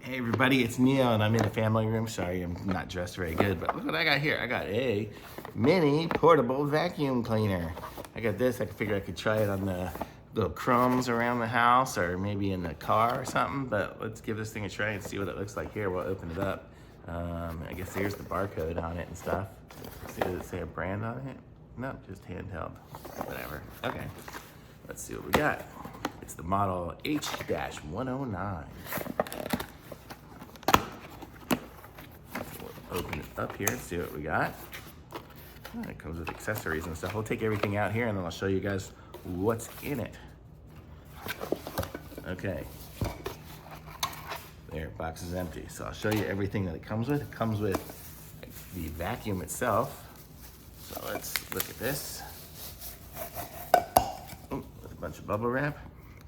Hey everybody, it's Neil and I'm in the family room. Sorry, I'm not dressed very good, but look what I got here. I got a mini portable vacuum cleaner. I got this, I figured I could try it on the little crumbs around the house or maybe in the car or something, but let's give this thing a try and see what it looks like here. We'll open it up. I guess here's the barcode on it and stuff. See, does it say a brand on it? No, just handheld, whatever. Okay, let's see what we got. It's the model H-109. Open it up here and see what we got. It comes with accessories and stuff. We'll take everything out here and then I'll show you guys what's in it. Okay. There, box is empty. So I'll show you everything that it comes with. It comes with the vacuum itself. So let's look at this. Oh, with a bunch of bubble wrap.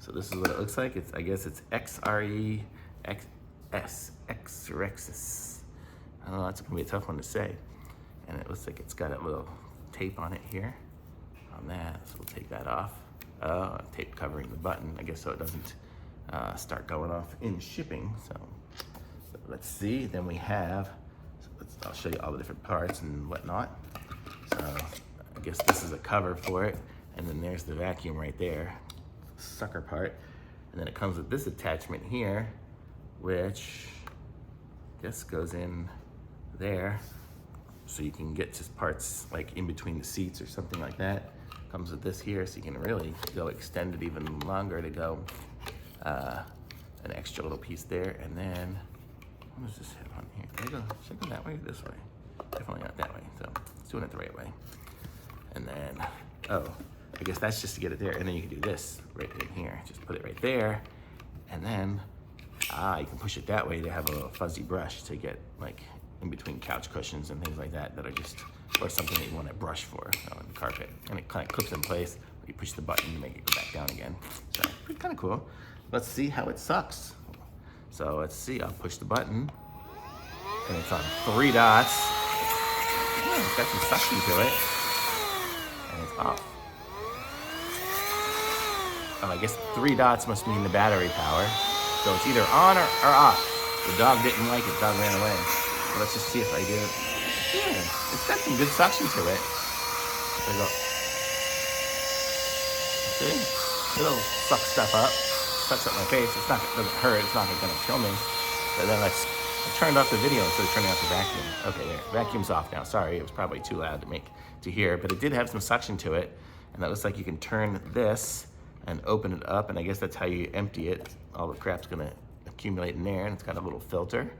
So this is what it looks like. I guess it's XREXS I don't know, that's gonna be a tough one to say. And it looks like it's got a little tape on it here, on that, so we'll take that off. Tape covering the button, I guess, so it doesn't start going off in shipping. So let's see, then we have, I'll show you all the different parts and whatnot. So I guess this is a cover for it, and then there's the vacuum right there, sucker part. And then it comes with this attachment here, which I guess goes in there, so you can get just parts like in between the seats or something like that. Comes with this here, so you can really go extend it even longer to go an extra little piece there. And then, what does this hit on here? Should I go that way or this way? Definitely not that way, so it's doing it the right way. And then, oh, I guess that's just to get it there. And then you can do this right in here. Just put it right there. And then, you can push it that way to have a little fuzzy brush to get like in between couch cushions and things like that that are just, or something that you want to brush for on the carpet. And it kind of clips in place. You push the button to make it go back down again. So pretty kind of cool. Let's see how it sucks. So let's see, I'll push the button and it's on 3 dots. Yeah, it's got some suction to it. And it's off. Oh, I guess 3 dots must mean the battery power. So it's either on or off. The dog didn't like it, the dog ran away. So let's just see if I do it. Yeah, it's got some good suction to it. There you go. See? It'll suck stuff up. Sucks up my face. It doesn't hurt, it's not gonna kill me. But then I turned off the video instead of turning off the vacuum. Okay, there, vacuum's off now. Sorry, it was probably too loud to hear, but it did have some suction to it. And that looks like you can turn this and open it up, and I guess that's how you empty it. All the crap's gonna accumulate in there, and it's got a little filter.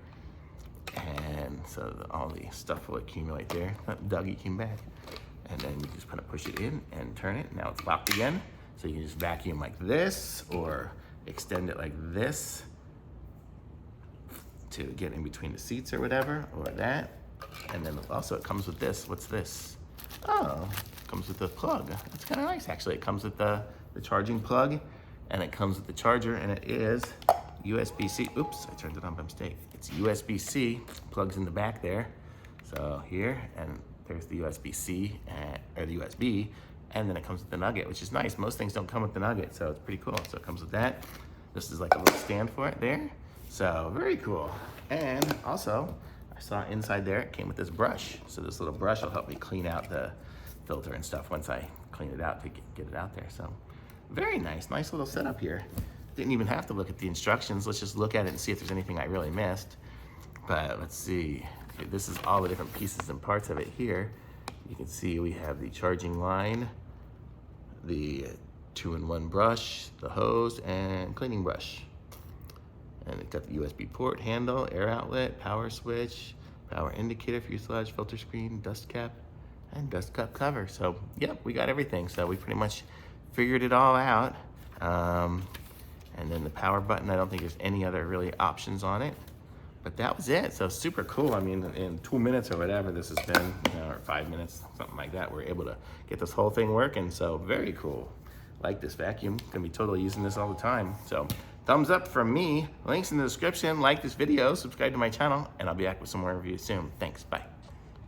And so all the stuff will accumulate there. Dougie came back. And then you just kind of push it in and turn it. Now it's locked again. So you can just vacuum like this, or extend it like this to get in between the seats or whatever, or that. And then also it comes with this. What's this? Oh, it comes with the plug. That's kind of nice, actually. It comes with the charging plug, and it comes with the charger, and it is USB-C. Oops, I turned it on by mistake. It's USB-C, plugs in the back there. So here, and there's the USB-C, or the USB, and then it comes with the nugget, which is nice. Most things don't come with the nugget, so it's pretty cool. So it comes with that. This is like a little stand for it there. So very cool. And also, I saw inside there, it came with this brush. So this little brush will help me clean out the filter and stuff once I clean it out to get it out there. So very nice little setup here. Didn't even have to look at the instructions. Let's just look at it and see if there's anything I really missed. But let's see. Okay, this is all the different pieces and parts of it here. You can see we have the charging line, the 2-in-1 brush, the hose, and cleaning brush. And it's got the USB port, handle, air outlet, power switch, power indicator, fuselage, filter screen, dust cap, and dust cup cover. So, yep, we got everything. So we pretty much figured it all out. And then the power button, I don't think there's any other really options on it. But that was it. So super cool. I mean, in 2 minutes or whatever this has been, or 5 minutes, something like that, we're able to get this whole thing working. So very cool. Like this vacuum. Gonna be totally using this all the time. So thumbs up from me. Links in the description. Like this video, subscribe to my channel, and I'll be back with some more reviews soon. Thanks. Bye.